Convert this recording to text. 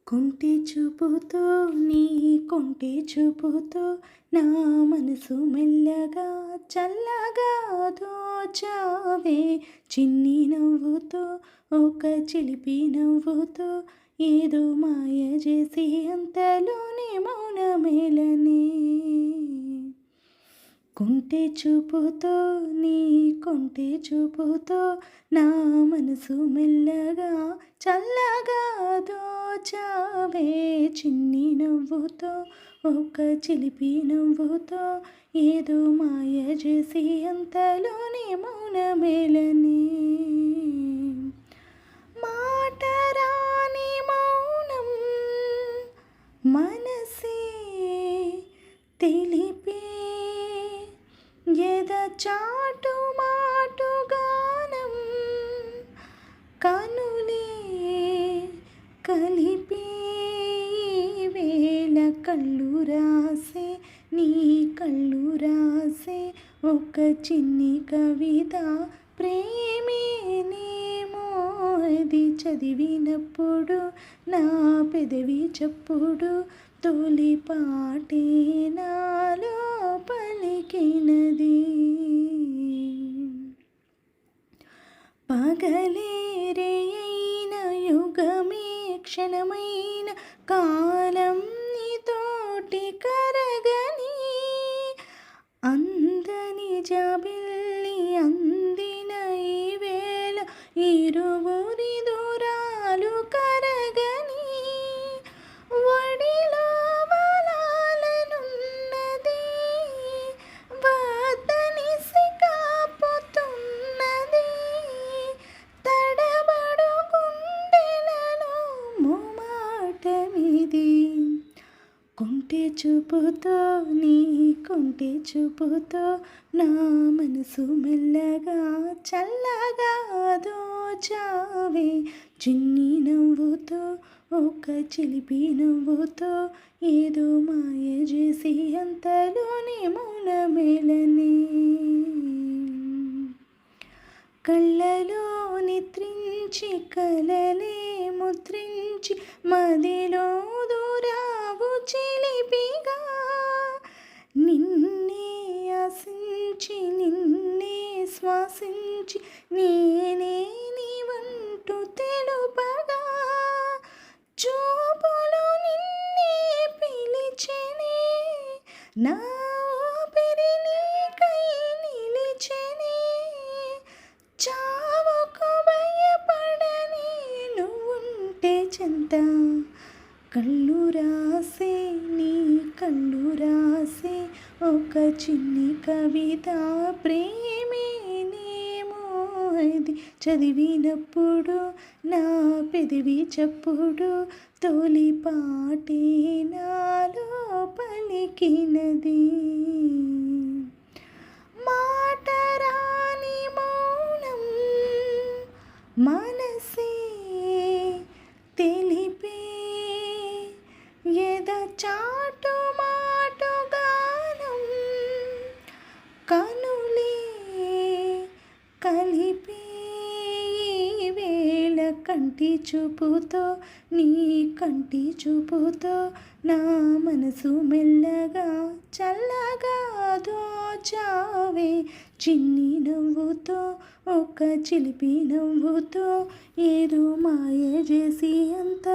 కొంటె చూపుతో నీ కొంటె చూపుతో నా మనసు మెల్లగా చల్లగా దోచావే. చిన్ని నవ్వుతో ఒక చిలిపి నవ్వుతో ఏదో మాయ చేసి అంతలోనే మౌనమేలనే. కొంటె చూపుతో నీ కొంటె చూపుతో నా మనసు మెల్లగా చల్లగా దోచావే. చిన్ని నవ్వుతో ఒక చిలిపి నవ్వుతో ఏదో మాయ చేసి అంతలోనే మౌనమేలనే. మాట రాని మౌనం మనసే తెలిపే ఎద చాటు మాటు గానం కనులే కలిపే. వేళ కళ్ళు రాసే నీ కళ్ళు రాసే ఒక చిన్ని కవిత ప్రేమేనేమో. అది చదివినప్పుడు నా పెదవి చప్పుడు తొలి పాటే నాలో పలికినది. పగలేరైన యుగమే క్షణమైన కాలం నీతోటి కరగని అందని జాబిల్లి అందిన ఈ వేళ ఇరువురి దూరాలు కరగని వడిలో వలాలనున్నది వద్దని సికాపుతున్నది తడబడు గుండెలలో మొమాటమిది. కొంటె చూపుతో నీ కొంటె చూపుతో నా మనసు మెల్లగా చల్లగా దోచావే. చిన్ని నవ్వుతో ఒక చిలిపి నవ్వుతో ఏదో మాయ చేసి అంతలోనే మౌనమేలనే. కళ్ళలో నిద్రించి కలలే ముద్రించి మదిలో దూరావు చిలిపిగా. నిన్నే ఆశించి నిన్నే శ్వాసించి నేనే నీవంటూ తెలుపగా చూపులో నిన్నే పిలిచెనే నా ఊపిరి నీకై నిలిచెనే. చావుకు భయపడని నువ్వుంటే చెంత కళ్ళు రాసే నీ కళ్ళు రాసే ఒక చిన్ని కవిత ప్రేమేనేమో. అది చదివినప్పుడు నా పెదవి చప్పుడు తొలి పాటే నాలో పలికినది. మాట రాని మౌనం మనసే తెలిపే ఎద చాటు మాటు గానం కనులే కలిపే. వేళ కంటి చూపుతో నీ కంటి చూపుతో నా మనసు మెల్లగా చల్లగా దోచావే. చిన్ని నవ్వుతో ఒక చిలిపి నవ్వుతో ఏదో మాయ చేసి అంత